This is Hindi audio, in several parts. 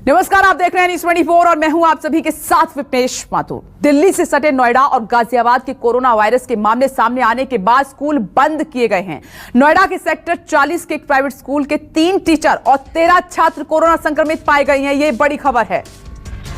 नमस्कार, आप देख रहे हैं न्यूज़24 और मैं हूं आप सभी के साथ विपनेश माथुर। दिल्ली से सटे नोएडा और गाजियाबाद के कोरोना वायरस के मामले सामने आने के बाद स्कूल बंद किए गए हैं। नोएडा के सेक्टर 40 के एक प्राइवेट स्कूल के 3 टीचर और 13 छात्र कोरोना संक्रमित पाए गए हैं। ये बड़ी खबर है।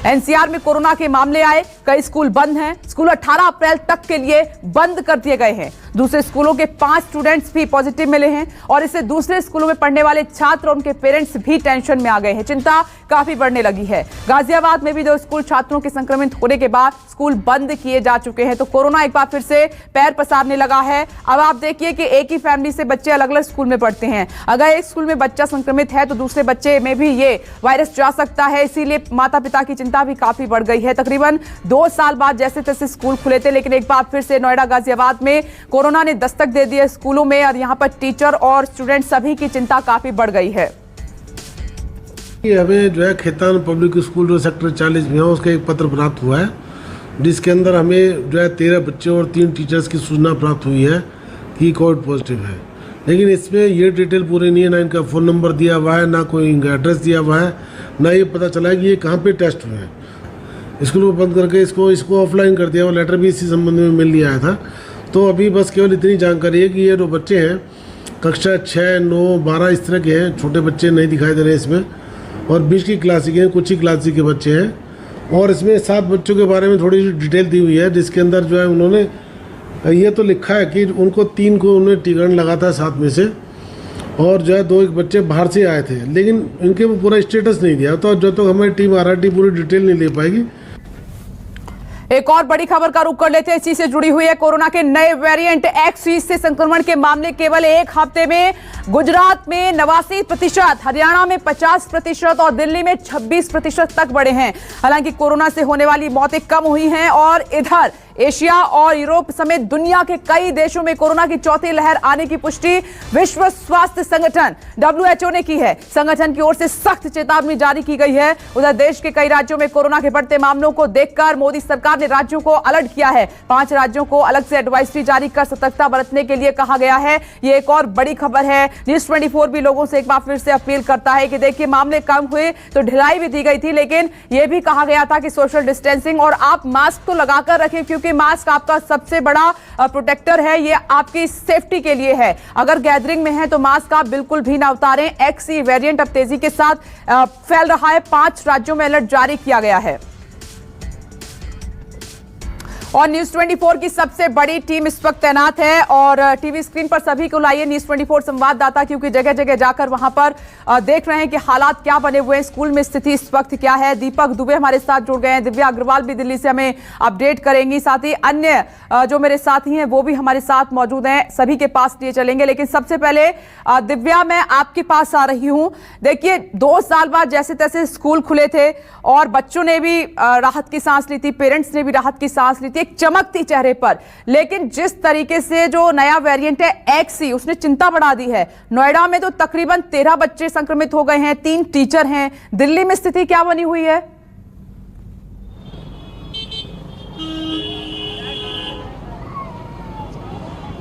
एनसीआर में कोरोना के मामले आए, कई स्कूल बंद हैं। स्कूल 18 अप्रैल तक के लिए बंद कर दिए गए हैं। दूसरे स्कूलों के 5 स्टूडेंट्स भी पॉजिटिव मिले हैं और इससे दूसरे स्कूलों में पढ़ने वाले छात्र और उनके पेरेंट्स भी टेंशन में आ गए हैं। चिंता काफी बढ़ने लगी है। गाजियाबाद में भी 2 स्कूल छात्रों के संक्रमित होने के बाद स्कूल बंद किए जा चुके हैं। तो कोरोना एक बार फिर से पैर पसारने लगा है। अब आप देखिए कि एक ही फैमिली से बच्चे अलग अलग स्कूल में पढ़ते हैं। अगर एक स्कूल में बच्चा संक्रमित है तो दूसरे बच्चे में भी ये वायरस जा सकता है। इसीलिए माता पिता की चिंता भी काफी बढ़ गई है। तकरीबन 2 साल बाद जैसे तैसे स्कूल खुले थे, लेकिन एक बार फिर से नोएडा गाजियाबाद में कोरोना ने दस्तक दे दी है स्कूलों में और यहां पर टीचर और स्टूडेंट सभी की चिंता काफी बढ़ गई है। हमें जो है खेतान पब्लिक स्कूल जो सेक्टर 40 में है उसका एक पत्र प्राप्त हुआ है, जिसके अंदर हमें जो है 13 बच्चे और 3 टीचर्स की सूचना प्राप्त हुई है कि कोविड पॉजिटिव है। लेकिन इसमें ये डिटेल पूरी नहीं है, ना इनका फ़ोन नंबर दिया हुआ है, ना कोई इनका एड्रेस दिया हुआ है, ना ये पता चला है कि ये कहाँ पे टेस्ट हुए हैं। स्कूल को बंद करके इसको ऑफलाइन कर दिया। वो लेटर भी इसी संबंध में मिल लिया था। तो अभी बस केवल इतनी जानकारी है कि ये 2 बच्चे हैं, कक्षा 6, 9, 12 इस तरह के हैं। छोटे बच्चे नहीं दिखाई दे रहे हैं इसमें, और 20 की क्लास के हैं, कुछ ही क्लास के बच्चे हैं। और इसमें 7 बच्चों के बारे में थोड़ी सी डिटेल दी हुई है, जिसके अंदर जो है उन्होंने ये तो लिखा है कि उनको 3 को उन्होंने टीकाकरण लगा था 7 में से, और जो है 2 बच्चे बाहर से आए थे, लेकिन इनके वो पूरा स्टेटस नहीं दिया। तो जो तो हमारी टीम आरआरटी पूरी डिटेल नहीं ले पाएगी। एक और बड़ी खबर का रुख कर लेते हैं, इसी से जुड़ी हुई है। कोरोना के नए वेरिएंट XE से संक्रमण के मामले केवल एक हफ्ते में गुजरात में 89%, हरियाणा में 50% और दिल्ली में 26% तक बढ़े हैं। हालांकि कोरोना से होने वाली मौतें कम हुई हैं और इधर एशिया और यूरोप समेत दुनिया के कई देशों में कोरोना की 4थी लहर आने की पुष्टि विश्व स्वास्थ्य संगठन WHO ने की है। संगठन की ओर से सख्त चेतावनी जारी की गई है। उधर देश के कई राज्यों में कोरोना के बढ़ते मामलों को देखकर मोदी सरकार ने राज्यों को अलर्ट किया है। 5 राज्यों को अलग से एडवाइजरी जारी कर सतर्कता बरतने के लिए कहा गया है। ये एक और बड़ी खबर है। न्यूज़24 भी लोगों से एक बार फिर से अपील करता है कि देखिए, मामले कम हुए तो ढिलाई भी दी गई थी, लेकिन यह भी कहा गया था कि सोशल डिस्टेंसिंग और आप मास्क तो लगाकर रखें, क्योंकि मास्क आपका सबसे बड़ा प्रोटेक्टर है। ये आपकी सेफ्टी के लिए है। अगर गैदरिंग में है तो मास्क आप बिल्कुल भी ना उतारें। XE वेरिएंट अब तेजी के साथ फैल रहा है। 5 राज्यों में अलर्ट जारी किया गया है। और न्यूज़24 की सबसे बड़ी टीम इस वक्त तैनात है और टीवी स्क्रीन पर सभी को लाइए न्यूज़24 संवाददाता, क्योंकि जगह जगह जाकर वहां पर देख रहे हैं कि हालात क्या बने हुए हैं, स्कूल में स्थिति इस वक्त क्या है। दीपक दुबे हमारे साथ जुड़ गए हैं, दिव्या अग्रवाल भी दिल्ली से हमें अपडेट करेंगी, साथ ही अन्य जो मेरे साथी हैं वो भी हमारे साथ मौजूद हैं। सभी के पास लिए चलेंगे, लेकिन सबसे पहले दिव्या, मैं आपके पास आ रही हूँ। देखिए, 2 साल बाद जैसे तैसे स्कूल खुले थे और बच्चों ने भी राहत की सांस ली थी, पेरेंट्स ने भी राहत की सांस ली थी, एक चमक थी चेहरे पर। लेकिन जिस तरीके से जो नया वेरिएंट है XE, उसने चिंता बढ़ा दी है। नोएडा में तो तकरीबन 13 बच्चे संक्रमित हो गए हैं, 3 टीचर हैं। दिल्ली में स्थिति क्या बनी हुई है?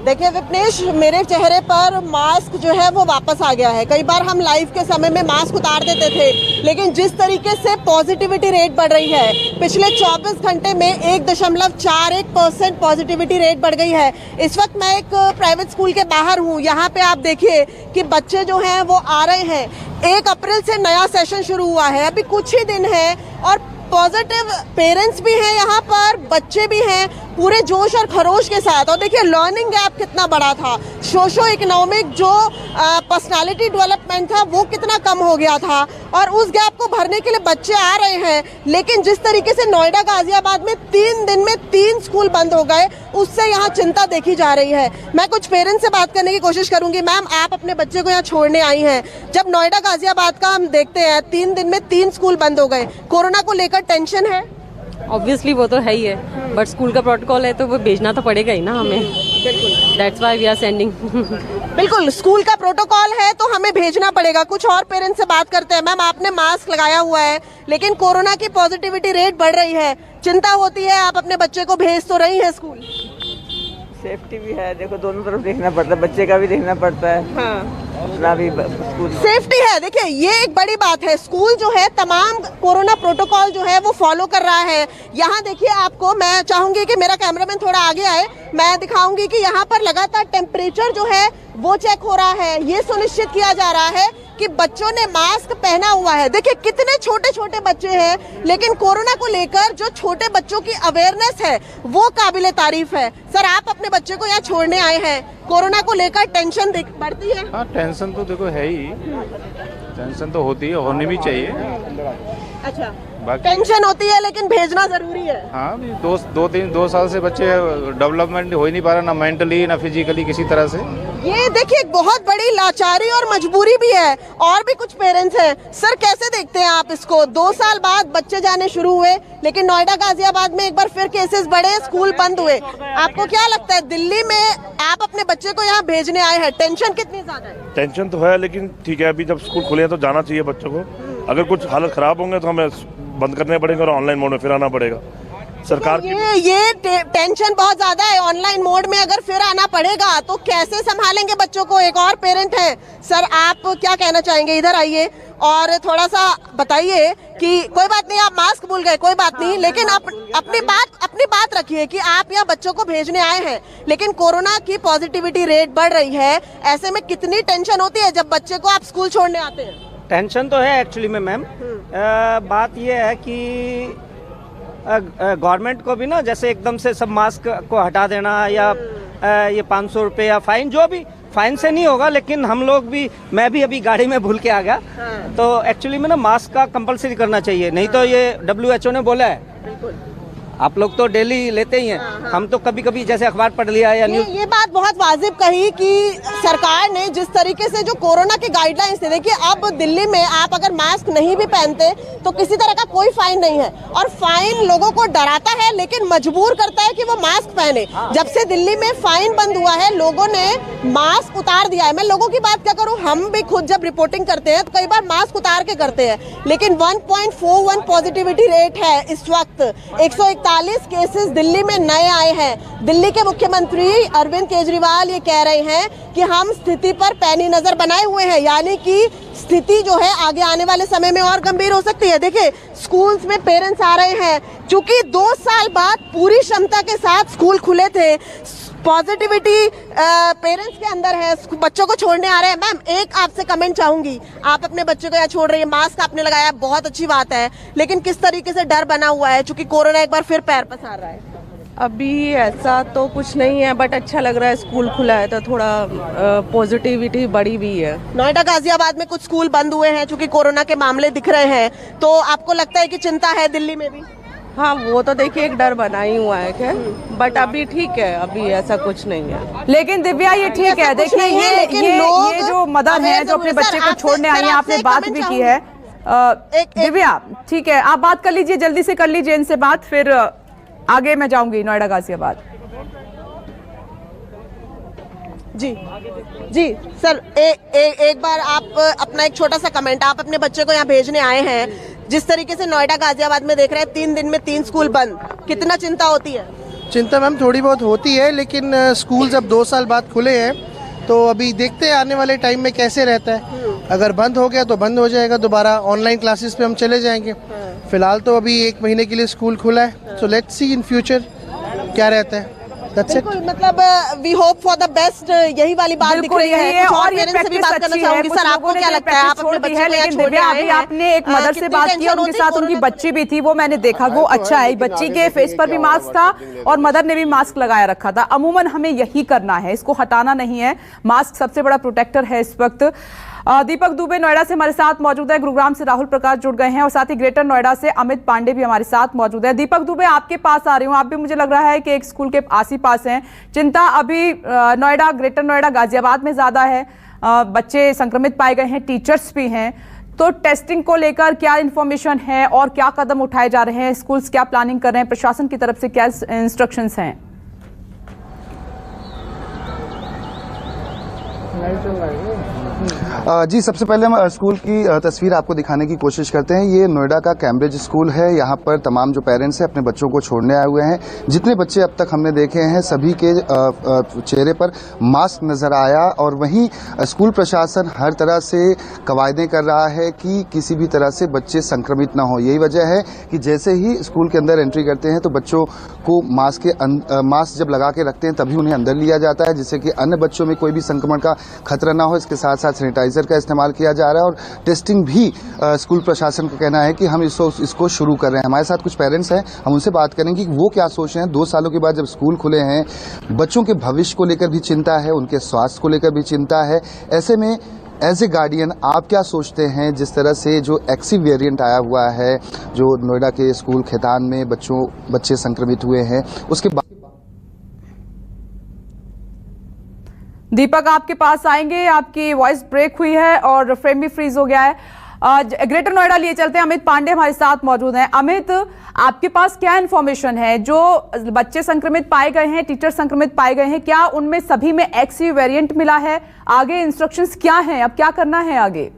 देखिए विपनेश, मेरे चेहरे पर मास्क जो है वो वापस आ गया है। कई बार हम लाइव के समय में मास्क उतार देते थे, लेकिन जिस तरीके से पॉजिटिविटी रेट बढ़ रही है, पिछले 24 घंटे में 1.41% पॉजिटिविटी रेट बढ़ गई है। इस वक्त मैं एक प्राइवेट स्कूल के बाहर हूँ। यहाँ पे आप देखिए कि बच्चे जो हैं वो आ रहे हैं। 1 अप्रैल से नया सेशन शुरू हुआ है, अभी कुछ ही दिन है और पॉजिटिव पेरेंट्स भी हैं यहाँ पर, बच्चे भी हैं पूरे जोश और खरोश के साथ। और देखिए लर्निंग गैप कितना बड़ा था, सोशो इकोनॉमिक जो पर्सनालिटी डेवलपमेंट था वो कितना कम हो गया था, और उस गैप को भरने के लिए बच्चे आ रहे हैं। लेकिन जिस तरीके से नोएडा गाजियाबाद में 3 दिन में 3 स्कूल बंद हो गए, उससे यहाँ चिंता देखी जा रही है। मैं कुछ पेरेंट्स से बात करने की कोशिश करूंगी। मैम, आप अपने बच्चे को यहाँ छोड़ने आई हैं। जब नोएडा गाजियाबाद का हम देखते हैं 3 दिन में 3 स्कूल बंद हो गए, कोरोना को लेकर टेंशन है? ऑब्वियसली वो तो है ही है, बट स्कूल का प्रोटोकॉल है तो वो भेजना तो पड़ेगा ही ना हमें। That's why we are sending. बिल्कुल, स्कूल का प्रोटोकॉल है तो हमें भेजना पड़ेगा। कुछ और पेरेंट्स से बात करते हैं। मैम, आपने मास्क लगाया हुआ है, लेकिन कोरोना की पॉजिटिविटी रेट बढ़ रही है, चिंता होती है? आप अपने बच्चे को भेज तो रही हैं स्कूल? सेफ्टी भी है, देखो दोनों तरफ देखना पड़ता है, बच्चे का भी देखना पड़ता है। हाँ। अपना भी स्कूल सेफ्टी है। देखिए ये एक बड़ी बात है, स्कूल जो है तमाम कोरोना प्रोटोकॉल जो है वो फॉलो कर रहा है। यहाँ देखिए आपको, मैं चाहूंगी कि मेरा कैमरामैन थोड़ा आगे आए, मैं दिखाऊंगी कि यहाँ पर लगातार टेम्परेचर जो है वो चेक हो रहा है। ये सुनिश्चित किया जा रहा है कि बच्चों ने मास्क पहना हुआ है। देखिए कितने छोटे छोटे बच्चे हैं, लेकिन कोरोना को लेकर जो छोटे बच्चों की अवेयरनेस है वो काबिले तारीफ है। सर आप अपने बच्चे को यहाँ छोड़ने आए हैं, कोरोना को लेकर टेंशन बढ़ती है? हाँ, टेंशन तो देखो है ही, टेंशन तो होती है, होनी भी चाहिए। अच्छा, बाकी टेंशन होती है लेकिन भेजना जरूरी है। हाँ, 2 साल से बच्चे डेवलपमेंट हो ही नहीं पा रहा, ना मेंटली ना फिजिकली किसी तरह से। ये देखिए बहुत बड़ी लाचारी और मजबूरी भी है। और भी कुछ पेरेंट्स हैं। सर कैसे देखते हैं आप इसको? 2 साल बाद बच्चे जाने शुरू हुए, लेकिन नोएडा गाजियाबाद में एक बार फिर केसेस बढ़े, स्कूल बंद हुए। आपको क्या लगता है, दिल्ली में आप अपने बच्चे को यहाँ भेजने आए हैं, टेंशन कितनी ज्यादा है? टेंशन तो है, लेकिन ठीक है, अभी जब स्कूल खुले हैं तो जाना चाहिए बच्चों को। अगर कुछ हालत खराब होंगे तो हमें बंद करने पड़ेंगे और ऑनलाइन मोड में फिर आना पड़ेगा। सरकार ये टेंशन बहुत ज्यादा है। ऑनलाइन मोड में अगर फिर आना पड़ेगा तो कैसे संभालेंगे बच्चों को? एक और पेरेंट है। सर आप क्या कहना चाहेंगे? इधर आइए और थोड़ा सा बताइए कि कोई बात नहीं, आप मास्क भूल गए, कोई बात नहीं, लेकिन अपनी बात रखिए कि आप यहाँ बच्चों को भेजने आए हैं, लेकिन कोरोना की पॉजिटिविटी रेट बढ़ रही है। ऐसे में कितनी टेंशन होती है जब बच्चे को आप स्कूल छोड़ने आते हैं? टेंशन तो है एक्चुअली में मैम। बात ये है कि गवर्नमेंट को भी ना, जैसे एकदम से सब मास्क को हटा देना या ये 500 रुपये या फाइन, जो भी फाइन से नहीं होगा, लेकिन हम लोग भी, मैं भी अभी गाड़ी में भूल के आ गया। तो एक्चुअली में ना मास्क का कंपलसरी करना चाहिए, नहीं तो ये WHO ने बोला है। आप लोग तो डेली लेते ही हैं, हम तो कभी कभी जैसे अखबार पढ़ लिया या न्यूज। ये बात बहुत वाजिब कही कि सरकार ने जिस तरीके से जो कोरोना के गाइडलाइंस थे, देखिए अब दिल्ली में आप अगर मास्क नहीं भी पहनते तो किसी तरह का कोई फाइन नहीं है, और फाइन लोगों को डराता है लेकिन मजबूर करता है कि वो मास्क पहने। जब से दिल्ली में फाइन बंद हुआ है, लोगों ने मास्क उतार दिया है। मैं लोगों की बात क्या करूं, हम भी खुद जब रिपोर्टिंग करते हैं तो कई बार मास्क उतार के करते हैं, लेकिन 1.41 पॉजिटिविटी रेट है इस वक्त। 141 केसेस दिल्ली में नए आए हैं। दिल्ली के मुख्यमंत्री अरविंद केजरीवाल ये कह रहे हैं कि हम स्थिति पर पैनी नजर बनाए हुए हैं, यानी कि स्थिति जो है आगे आने वाले समय में और गंभीर हो सकती है। देखिए स्कूल्स में पेरेंट्स आ रहे हैं, क्योंकि 2 साल बाद पूरी क्षमता के साथ स्कूल खुले थे, पॉजिटिविटी पेरेंट्स के अंदर है, बच्चों को छोड़ने आ रहे हैं। मैम एक आपसे कमेंट चाहूंगी, आप अपने बच्चे को यहाँ छोड़ रही है, मास्क आपने लगाया, बहुत अच्छी बात है, लेकिन किस तरीके से डर बना हुआ है, क्योंकि कोरोना एक बार फिर पैर पसार रहा है? अभी ऐसा तो कुछ नहीं है, बट अच्छा लग रहा है, स्कूल खुला है तो थोड़ा पॉजिटिविटी बढ़ी भी है। नोएडा गाजियाबाद में कुछ स्कूल बंद हुए हैं क्योंकि कोरोना के मामले दिख रहे हैं, तो आपको लगता है कि चिंता है दिल्ली में भी? हाँ, वो तो देखिए एक डर बना ही हुआ है, क्या, बट अभी ठीक है, अभी ऐसा कुछ नहीं है। लेकिन दिव्या ये ठीक है, देखिए ये जो मदर है जो अपने बच्चे को छोड़ने आई है, आपने बात भी की है। दिव्या ठीक है, आप बात कर लीजिए, जल्दी से कर लीजिए इनसे बात, फिर आगे मैं जाऊंगी नोएडा गाजियाबाद। जी सर, एक बार आप अपना एक छोटा सा कमेंट, आप अपने बच्चे को यहाँ भेजने आए हैं, जिस तरीके से नोएडा गाजियाबाद में देख रहे हैं 3 दिन में 3 स्कूल बंद, कितना चिंता होती है? चिंता मैम थोड़ी बहुत होती है, लेकिन स्कूल जब 2 साल बाद खुले हैं तो अभी देखते हैं आने वाले टाइम में कैसे रहता है। अगर बंद हो गया तो बंद हो जाएगा, दोबारा ऑनलाइन क्लासेस पे हम चले जाएंगे। फिलहाल तो अभी 1 महीने के लिए स्कूल खुला है, so let's see in future क्या रहता है। बिल्कुल, मतलब we hope for the best, यही वाली बात दिख रही है। और ये पेरेंट्स से भी बात करना चाहूंगी, सर आपको क्या लगता है, आप अपने बच्चे को लेकिन दिव्या अभी आपने एक मदर से बात की, उनके साथ उनकी बच्ची भी थी, वो मैंने देखा, वो अच्छा है, बच्ची के फेस पर भी मास्क था और मदर ने भी मास्क लगाया रखा था। अमूमन हमें यही करना है, इसको हटाना नहीं है, मास्क सबसे बड़ा प्रोटेक्टर है इस वक्त। दीपक दुबे नोएडा से हमारे साथ मौजूद है, गुरुग्राम से राहुल प्रकाश जुड़ गए हैं और साथ ही ग्रेटर नोएडा से अमित पांडे भी हमारे साथ मौजूद है। दीपक दुबे आपके पास आ रही हूँ, आप भी मुझे लग रहा है कि एक स्कूल के आस ही पास हैं, चिंता अभी नोएडा, ग्रेटर नोएडा, गाजियाबाद में ज्यादा है, बच्चे संक्रमित पाए गए हैं, टीचर्स भी हैं, तो टेस्टिंग को लेकर क्या इन्फॉर्मेशन है और क्या कदम उठाए जा रहे हैं, स्कूल्स क्या प्लानिंग कर रहे हैं, प्रशासन की तरफ से क्या इंस्ट्रक्शंस हैं? जी, सबसे पहले हम स्कूल की तस्वीर आपको दिखाने की कोशिश करते हैं। ये नोएडा का कैम्ब्रिज स्कूल है। यहाँ पर तमाम जो पेरेंट्स हैं अपने बच्चों को छोड़ने आए हुए हैं। जितने बच्चे अब तक हमने देखे हैं सभी के चेहरे पर मास्क नजर आया, और वहीं स्कूल प्रशासन हर तरह से कवायदें कर रहा है कि किसी भी तरह से बच्चे संक्रमित ना हो। यही वजह है कि जैसे ही स्कूल के अंदर एंट्री करते हैं तो बच्चों को मास्क जब लगा के रखते हैं तभी उन्हें अंदर लिया जाता है, जिससे कि अन्य बच्चों में कोई भी संक्रमण का खतरा ना हो। इसके साथ साथ सैनिटाइजर का इस्तेमाल किया जा रहा है और टेस्टिंग भी स्कूल प्रशासन का कहना है कि हम इसको शुरू कर रहे हैं। हमारे साथ कुछ पेरेंट्स हैं, हम उनसे बात करेंगे कि वो क्या सोच रहे हैं। 2 सालों के बाद जब स्कूल खुले हैं, बच्चों के भविष्य को लेकर भी चिंता है, उनके स्वास्थ्य को लेकर भी चिंता है। ऐसे में एज ए गार्डियन आप क्या सोचते हैं, जिस तरह से जो एक्सी वेरिएंट आया हुआ है, जो नोएडा के स्कूल खैतान में बच्चे संक्रमित हुए हैं, उसके बाद दीपक आपके पास आएंगे। आपकी वॉइस ब्रेक हुई है और फ्रेम भी फ्रीज हो गया है। ग्रेटर नोएडा लिए चलते हैं। अमित पांडे हमारे साथ मौजूद हैं। अमित, आपके पास क्या इन्फॉर्मेशन है? जो बच्चे संक्रमित पाए गए हैं, टीचर संक्रमित पाए गए हैं, क्या उनमें सभी में एक्सी वेरिएंट मिला है? आगे इंस्ट्रक्शंस क्या हैं? अब क्या करना है आगे?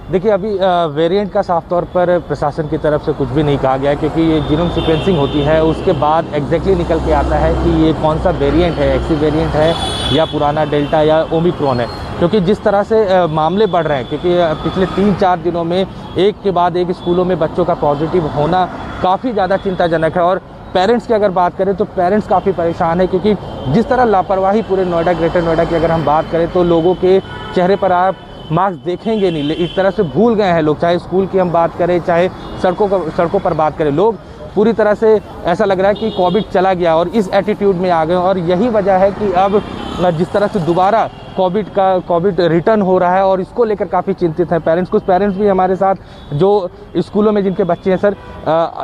देखिए, अभी वेरिएंट का साफ तौर पर प्रशासन की तरफ से कुछ भी नहीं कहा गया है, क्योंकि ये जीनोम सीक्वेंसिंग होती है, उसके बाद एग्जैक्टली निकल के आता है कि ये कौन सा वेरिएंट है, एक्सी वेरिएंट है या पुराना डेल्टा या ओमिक्रॉन है। क्योंकि जिस तरह से मामले बढ़ रहे हैं, क्योंकि पिछले 3-4 दिनों में एक के बाद एक स्कूलों में बच्चों का पॉजिटिव होना काफ़ी ज़्यादा चिंताजनक है। और पेरेंट्स की अगर बात करें तो पेरेंट्स काफ़ी परेशान है, क्योंकि जिस तरह लापरवाही पूरे नोएडा, ग्रेटर नोएडा की अगर हम बात करें तो लोगों के चेहरे पर आप मास्क देखेंगे नहीं। इस तरह से भूल गए हैं लोग, चाहे स्कूल की हम बात करें, चाहे सड़कों पर बात करें, लोग पूरी तरह से ऐसा लग रहा है कि कोविड चला गया और इस एटीट्यूड में आ गए। और यही वजह है कि अब जिस तरह से दोबारा कोविड रिटर्न हो रहा है और इसको लेकर काफ़ी चिंतित हैं पेरेंट्स। कुछ पेरेंट्स भी हमारे साथ जो स्कूलों में जिनके बच्चे हैं। सर,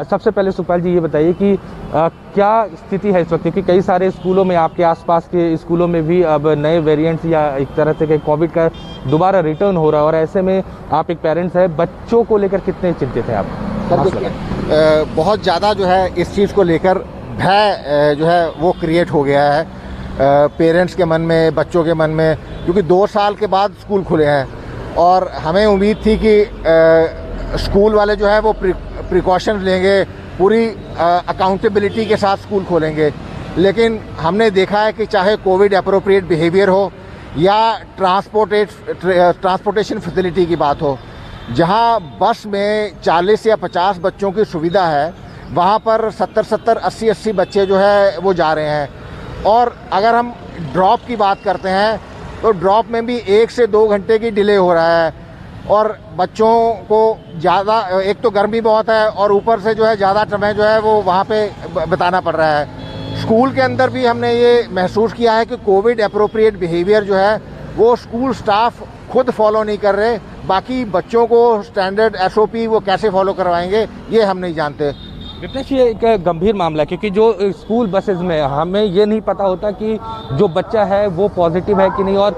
सबसे पहले सुपाल जी ये बताइए कि क्या स्थिति है इस वक्त, क्योंकि कई सारे स्कूलों में, आपके आसपास के स्कूलों में भी अब नए वेरिएंट्स या एक तरह से कोविड का दोबारा रिटर्न हो रहा है, और ऐसे में आप एक पेरेंट्स हैं, बच्चों को लेकर कितने चिंतित हैं आप? बहुत ज़्यादा जो है इस चीज़ को लेकर भय जो है वो क्रिएट हो गया है पेरेंट्स के मन में, बच्चों के मन में, क्योंकि 2 साल के बाद स्कूल खुले हैं और हमें उम्मीद थी कि स्कूल वाले जो है वो प्रिकॉशंस लेंगे, पूरी अकाउंटेबिलिटी के साथ स्कूल खोलेंगे। लेकिन हमने देखा है कि चाहे कोविड अप्रोप्रिएट बिहेवियर हो या ट्रांसपोर्टेशन फैसिलिटी की बात हो, जहां बस में 40 या 50 बच्चों की सुविधा है, वहां पर 70, 80 बच्चे जो है वो जा रहे हैं। और अगर हम ड्रॉप की बात करते हैं तो ड्रॉप में भी 1 से 2 घंटे की डिले हो रहा है, और बच्चों को ज़्यादा, एक तो गर्मी बहुत है और ऊपर से जो है ज़्यादा समय जो है वो वहाँ पे बिताना पड़ रहा है। स्कूल के अंदर भी हमने ये महसूस किया है कि कोविड अप्रोप्रिएट बिहेवियर जो है वो स्कूल स्टाफ खुद फॉलो नहीं कर रहे, बाकी बच्चों को स्टैंडर्ड SOP वो कैसे फॉलो करवाएंगे ये हम नहीं जानते। विपनेश, ये एक गंभीर मामला है, क्योंकि जो स्कूल बसेज में हमें ये नहीं पता होता कि जो बच्चा है वो पॉजिटिव है कि नहीं, और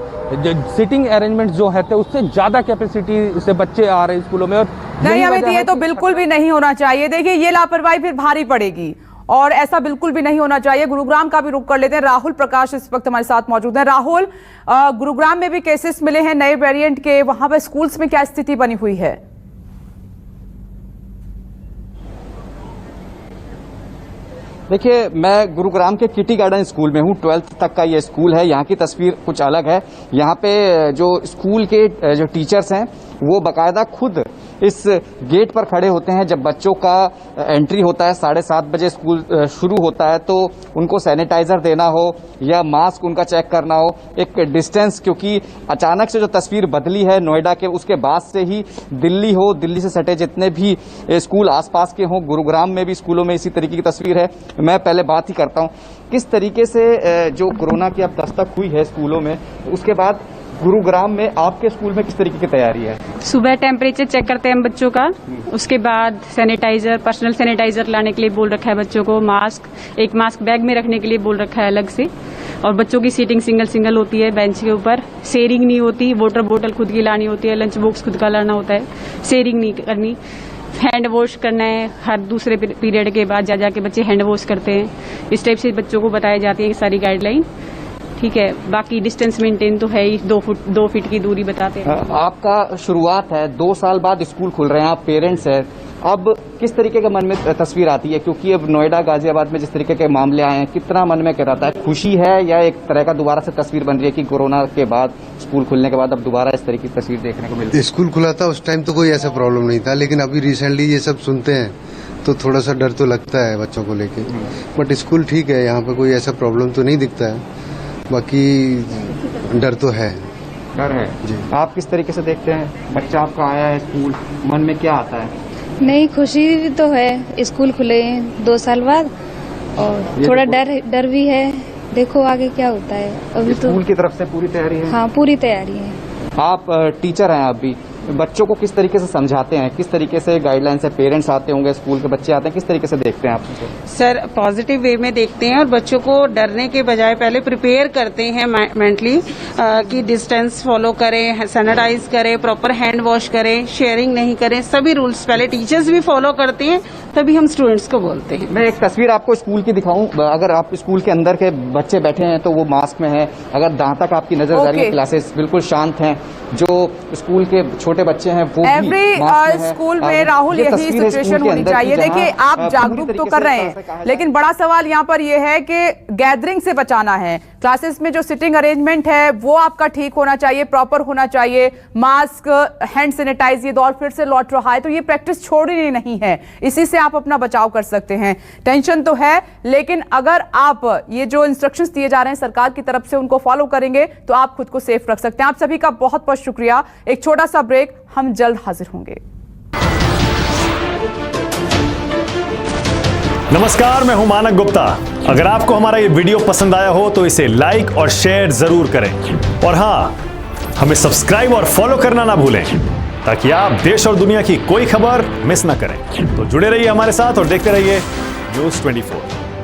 सीटिंग अरेंजमेंट जो है तो उससे ज़्यादा कैपेसिटी से बच्चे आ रहे हैं स्कूलों में। और नहीं अमित, ये तो बिल्कुल भी नहीं होना चाहिए। देखिए, ये लापरवाही फिर भारी पड़ेगी और ऐसा बिल्कुल भी नहीं होना चाहिए। गुरुग्राम का भी रुख कर लेते हैं। राहुल प्रकाश इस वक्त हमारे साथ मौजूद हैं। राहुल, गुरुग्राम में भी केसेस मिले हैं नए वेरिएंट के, वहां पर स्कूल्स में क्या स्थिति बनी हुई है? देखिए, मैं गुरुग्राम के किटी गार्डन स्कूल में हूँ। 12th तक का ये स्कूल है। यहाँ की तस्वीर कुछ अलग है। यहाँ पे जो स्कूल के जो टीचर्स हैं वो बाकायदा खुद इस गेट पर खड़े होते हैं। जब बच्चों का एंट्री होता है, 7:30 बजे स्कूल शुरू होता है, तो उनको सैनिटाइजर देना हो या मास्क उनका चेक करना हो, एक डिस्टेंस, क्योंकि अचानक से जो तस्वीर बदली है नोएडा के, उसके बाद से ही दिल्ली हो, दिल्ली से सटे जितने भी स्कूल आसपास के हों, गुरुग्राम में भी स्कूलों में इसी तरीके की तस्वीर है। मैं पहले बात ही करता हूँ किस तरीके से जो कोरोना की अब दस्तक हुई है स्कूलों में, उसके बाद गुरुग्राम में आपके स्कूल में किस तरीके की तैयारी है? सुबह टेम्परेचर चेक करते हैं बच्चों का, उसके बाद सैनिटाइजर, पर्सनल सैनिटाइजर लाने के लिए बोल रखा है बच्चों को, एक मास्क बैग में रखने के लिए बोल रखा है अलग से, और बच्चों की सीटिंग सिंगल होती है बेंच के ऊपर, शेयरिंग नहीं होती, वाटर बोतल खुद की लानी होती है, लंच बॉक्स खुद का लाना होता है, शेयरिंग नहीं करनी। हैंड वॉश करना है, हर दूसरे पीरियड के बाद जा के बच्चे हैंड वॉश करते हैं। इस टाइप से बच्चों को बताई जाती है सारी गाइडलाइन। ठीक है, बाकी डिस्टेंस मेंटेन तो है ही, 2 फीट की दूरी बताते हैं। आपका शुरुआत है, 2 साल बाद स्कूल खुल रहे हैं, आप पेरेंट्स हैं, अब किस तरीके के मन में तस्वीर आती है? क्योंकि अब नोएडा गाजियाबाद में जिस तरीके के मामले आए हैं, कितना मन में कहता है, खुशी है या एक तरह का दोबारा से तस्वीर बन रही है कि कोरोना के बाद, स्कूल खुलने के बाद अब दोबारा इस तरह की तस्वीर देखने को मिल रही है? स्कूल खुला था उस टाइम तो कोई ऐसा प्रॉब्लम नहीं था, लेकिन अभी रिसेंटली ये सब सुनते हैं तो थोड़ा सा डर तो लगता है बच्चों को लेके। बट स्कूल ठीक है, यहाँ पे कोई ऐसा प्रॉब्लम तो नहीं दिखता है, बाकी डर तो है। डर है जी। आप किस तरीके से देखते हैं, बच्चा आपका आया है स्कूल, मन में क्या आता है? नहीं, खुशी भी तो है, स्कूल खुले 2 साल बाद, और थोड़ा डर भी है। देखो आगे क्या होता है। अभी तो स्कूल की तरफ से पूरी तैयारी है? हाँ, पूरी तैयारी है। आप टीचर हैं, अभी बच्चों को किस तरीके से समझाते हैं, किस तरीके से गाइडलाइन से पेरेंट्स आते होंगे, स्कूल के बच्चे आते हैं, किस तरीके से देखते हैं आप? सर, पॉजिटिव वे में देखते हैं और बच्चों को डरने के बजाय पहले प्रिपेयर करते हैं मेंटली कि डिस्टेंस फॉलो करें, सैनिटाइज करें, प्रॉपर हैंड वॉश करें, शेयरिंग नहीं करें, सभी रूल्स पहले टीचर्स भी फॉलो करते हैं, तभी हम स्टूडेंट्स को बोलते हैं। मैं एक तस्वीर आपको स्कूल की दिखाऊं, अगर आप स्कूल के अंदर के बच्चे बैठे हैं तो वो मास्क में हैं, अगर जहां तक आपकी नजर जा रही है क्लासेस बिल्कुल शांत हैं, जो स्कूल के छोटे बच्चे हैं वो एवरी स्कूल में राहुल यही सिचुएशन होनी चाहिए। देखिए, आप जागरूक तो कर रहे हैं, लेकिन बड़ा सवाल यहाँ पर यह है कि गैदरिंग से बचाना है। क्लासेस में जो सिटिंग अरेंजमेंट है वो आपका ठीक होना चाहिए, प्रॉपर होना चाहिए, मास्क, हैंड सैनिटाइज, ये दौर फिर से लौट रहा है, तो ये प्रैक्टिस छोड़नी नहीं है, इसी से आप अपना बचाव कर सकते हैं। टेंशन तो है, लेकिन अगर आप ये जो इंस्ट्रक्शंस दिए जा रहे हैं सरकार की तरफ से उनको फॉलो करेंगे तो आप खुद को सेफ रख सकते हैं। आप सभी का बहुत बहुत शुक्रिया। एक छोटा सा ब्रेक, हम जल्द हाजिर होंगे। नमस्कार, मैं हूं मानक गुप्ता। अगर आपको हमारा ये वीडियो पसंद आया हो तो इसे लाइक और शेयर जरूर करें, और हां, हमें सब्सक्राइब और फॉलो करना ना भूलें ताकि आप देश और दुनिया की कोई खबर मिस ना करें। तो जुड़े रहिए हमारे साथ और देखते रहिए न्यूज़ 24।